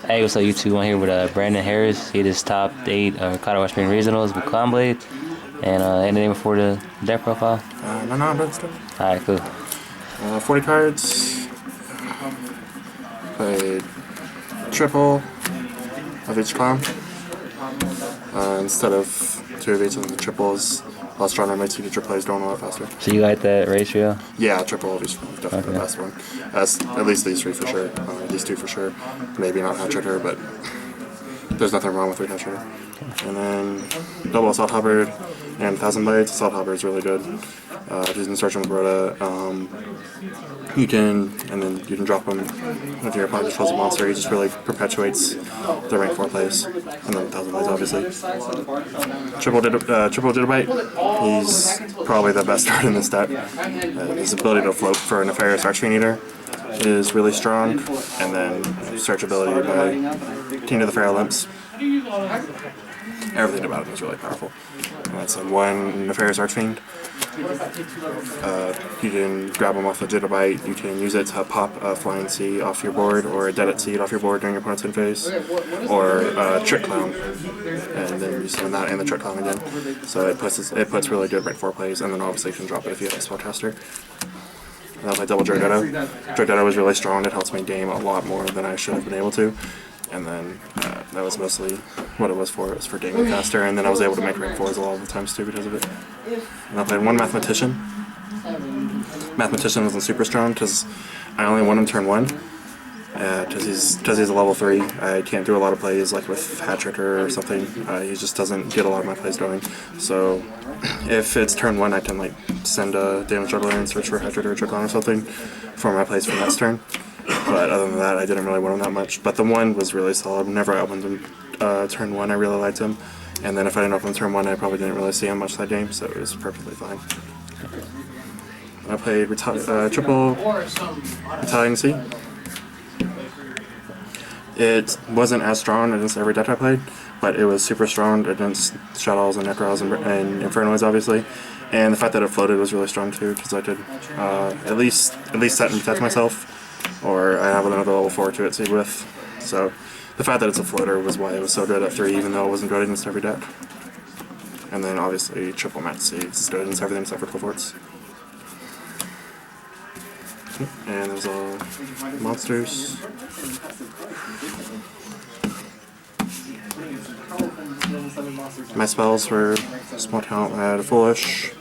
Hey, what's up, YouTube? I'm here with Brandon Harris. He just top 8 Colorado Spring Regionals with Clown Blade. And any name before the deck profile? No, but stuff. Alright, cool. 40 cards. Played triple of each clown. Instead of 2 of each, and the triples. Plus stronger makes you get your plays going a lot faster. So you like that ratio? Yeah, triple of each clown. Definitely the best one. At least these 3 for sure. These 2 for sure. Maybe not Hat Tricker, but there's nothing wrong with 3 Hat Tricker. And then double Assault Hubbard and 1,000 Blades. Assault Hubbard is really good. He's insertion with Rhoda. You can drop him if your opponent just holds a monster. He just really perpetuates the rank 4 plays, and then 1,000 Blades obviously. Triple Jitterbite. He's probably the best card in this deck. His ability to float for a Nefarious Archfiend Eater is really strong, and then search ability by King of the Feral Imps. Everything about him is really powerful. That's a 1 Nefarious Archfiend. You can grab them off the Jitterbite. You can use it to pop a Flying Sea off your board, or a Deadite Seed off your board during your opponent's end phase, or a Trick Clown, and then you summon that and the Trick Clown again. So it puts really good rank 4 plays, and then obviously you can drop it if you have a Spellcaster. And I play double Draghetto. Draghetto was really strong. It helps me game a lot more than I should have been able to. And then that was mostly what it was for. It was for gaming faster, and then I was able to make rank 4s a lot of the times too because of it. And I played 1 Mathematician. Mathematician wasn't super strong because I only won him turn 1. Because he's a level 3. I can't do a lot of plays like with Hat Tricker or something. He just doesn't get a lot of my plays going. So if it's turn 1, I can like send a Damage Juggler and search for Hat Tricker or Trick On or something for my plays from next turn. But other than that, I didn't really win him that much. But the 1 was really solid. Whenever I opened him turn 1, I really liked him. And then if I didn't open turn 1, I probably didn't really see him much that game, so it was perfectly fine. I played triple Battalion C. It wasn't as strong against every deck I played, but it was super strong against Shadows and Necrons and Infernoids, obviously. And the fact that it floated was really strong too, because I could at least set and protect myself. Or I have another level 4 to see with. So the fact that it's a floater was why it was so good at 3, even though it wasn't good against every deck. And then obviously triple Mat C is good against everything except for Clifford's. And there's all monsters. My spells were small count. I had a Foolish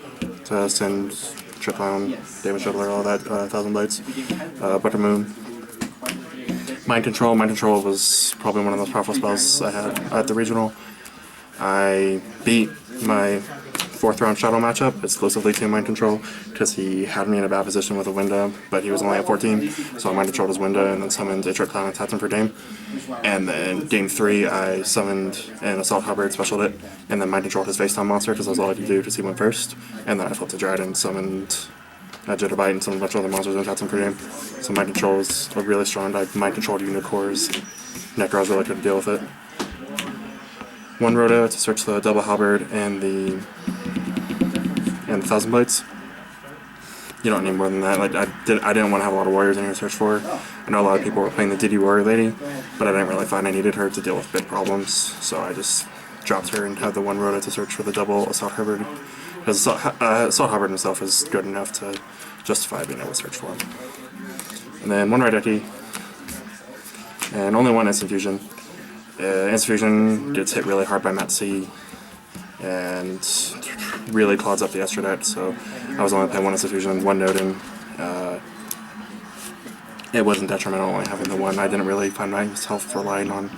to send Trick Clown, Damage Juggler, all that, 1,000 Blades, Book of Moon. Mind Control. Mind Control was probably one of the most powerful spells I had at the regional. I beat my 4th round Shadow matchup exclusively to Mind Control because he had me in a bad position with a Winda, but he was only at 14, so I Mind Controlled his Winda and then summoned a Trick Clown and tapped him for game. And then game 3, I summoned an Assault Hubbard, specialed it, and then Mind Controlled his Face-Time monster because that was all I could do because he went first. And then I flipped a Dryden, summoned a Jitterbite, and summoned a bunch of other monsters and tapped him for game. So Mind Control was really strong. I Mind Controlled Unicorns. Necros really couldn't deal with it. 1 Rhoda to search the double Halberd and the 1,000 Blades. You don't need more than that. Like I didn't want to have a lot of warriors in here to search for. I know a lot of people were playing the Diddy Warrior Lady, but I didn't really find I needed her to deal with big problems, so I just dropped her and had the 1 Rhoda to search for the double Assault Hubbard. Because Assault Hubbard himself is good enough to justify being able to search for him. And then 1 Raideki, and only 1 Instant Fusion. Instant Fusion gets hit really hard by Mat C, and really clogs up the extra deck, so I was only playing 1 Instant Fusion, 1 Nodin. It wasn't detrimental only having the 1. I didn't really find myself relying on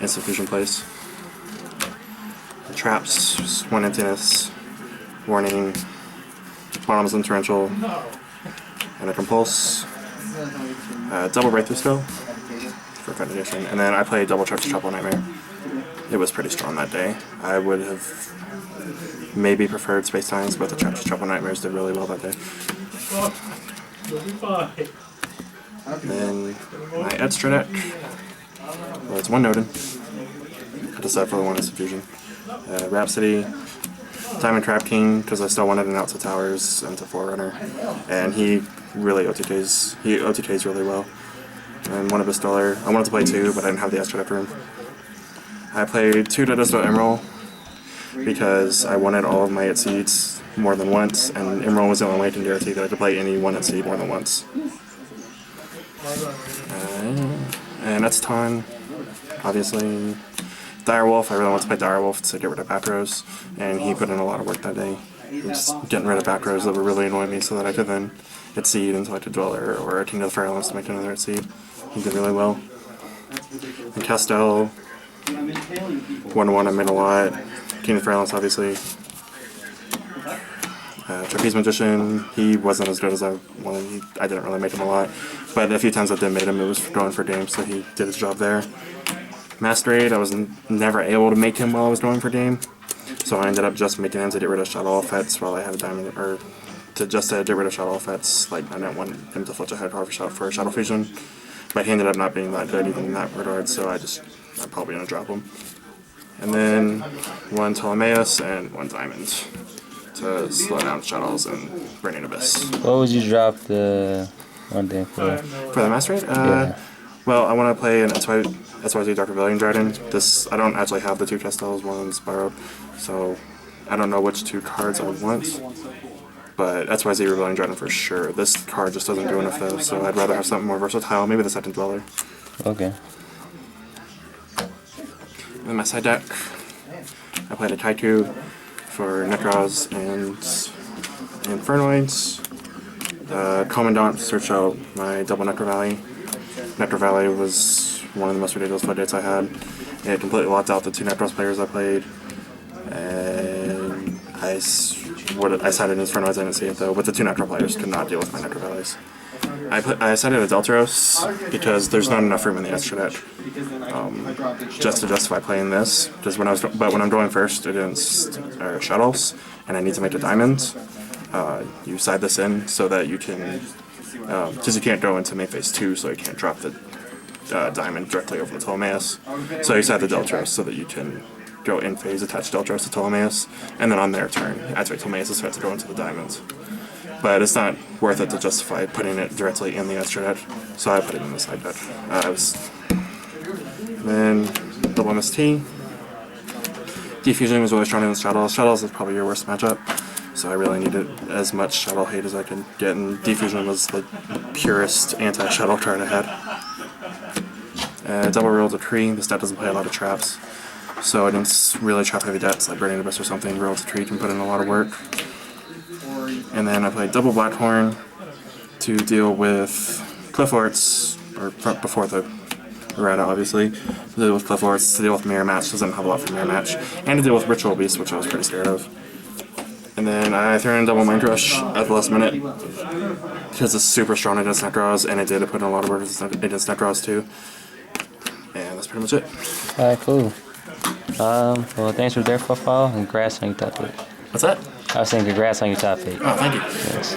Instant Fusion plays. The traps, 1 Emptiness, Warning, Bottoms and Torrential, and a Compulse. Double Breakthrough Spell for Federation, and then I played double Charge Trouble Nightmare. It was pretty strong that day. I would have maybe preferred Space Times, but the Charge Trouble Nightmares did really well that day. Then my extra deck, well, it's 1 Nodin. I decided for the 1 Instant Fusion. Rhapsody, Diamond Trap King, because I still wanted an out to Towers and to Forerunner, and he really OTKs really well. and one Abyss Dweller. I wanted to play 2, but I didn't have the Estradect room. I played 2 Dodosto Emerald because I wanted all of my hit seeds more than once, and Emerald was the only way I can guarantee that I could play any one hit seed more than once. And that's Ton, obviously. Direwolf, I really wanted to play Direwolf to get rid of Backrows, and he put in a lot of work that day. Just getting rid of Backrows that were really annoying me so that I could then hit seed into like a Dweller or a King of the Fairlands to make another hit seed. He did really well. And Castel, 1-1 I made a lot. King of the Fairlands, obviously. Trapeze Magician, he wasn't as good as I wanted. I didn't really make him a lot, but a few times I did make him, it was going for game, so he did his job there. Master Raid, I was never able to make him while I was going for game, so I ended up just making him to get rid of Shadow Effects while I had a diamond, or to just get rid of Shadow Effects. Like, I didn't want him to fletch ahead for Shadow Fusion, but he ended up not being that good even in that regard, so I'm probably going to drop him. And then 1 Ptolemaeus and 1 Diamond to slow down Shadows and Burning Abyss. What would you drop the one thing for? For the Master Raid? Yeah. Well, I want to play an SYZ Dark Rebellion Dragon. I don't actually have the 2 Castels, one's borrowed, so I don't know which 2 cards I want. But SYZ Rebellion Dragon for sure. This card just doesn't do enough though, so I'd rather have something more versatile. Maybe the Second Dweller. Okay. And then my side deck, I played a Kaiku for Nekroz and Infernoids. Commandant searched out my double Necro Valley. Necro Valley was one of the most ridiculous play dates I had. It completely locked out the 2 Necros players I played, and I sided in Infernoids, I didn't see it though, but the 2 Necro players could not deal with my Necro Valleys. I sided a Deltaros because there's not enough room in the extra deck just to justify playing this. Because when I'm going first against Shuttles and I need to make a diamond, you side this in so that you can, because you can't go into main phase 2, so you can't drop the diamond directly over the Ptolemaeus. So you side the Deltaros so that you can go in phase, attach Deltaros to Ptolemaeus, and then on their turn, activate Ptolemaeus' threat to go into the diamonds. But it's not worth it to justify putting it directly in the extra deck, so I put it in the side deck. Then double MST. Defusion was really strong against Shadows. Shadows is probably your worst matchup, so I really needed as much Shadow hate as I could get, and Defusion was the purest anti-Shadow card I had. Double Roll Decree. This deck doesn't play a lot of traps, so against really trap heavy decks like Burning Abyss or something, Roll Decree can put in a lot of work. And then I played double Blackhorn to deal with Clifforts, or before the errata obviously, to deal with Clifforts, to deal with Mirror Match, doesn't have a lot for Mirror Match, and to deal with Ritual Beast, which I was pretty scared of. And then I threw in double Mind Rush at the last minute, because it's super strong against Nekroz, and it did put in a lot of work against Nekroz too. And that's pretty much it. Alright, cool. Well, thanks for their profile, and congrats on your top 8. What's that? I was saying congrats on your top 8. Oh, thank you. Yes.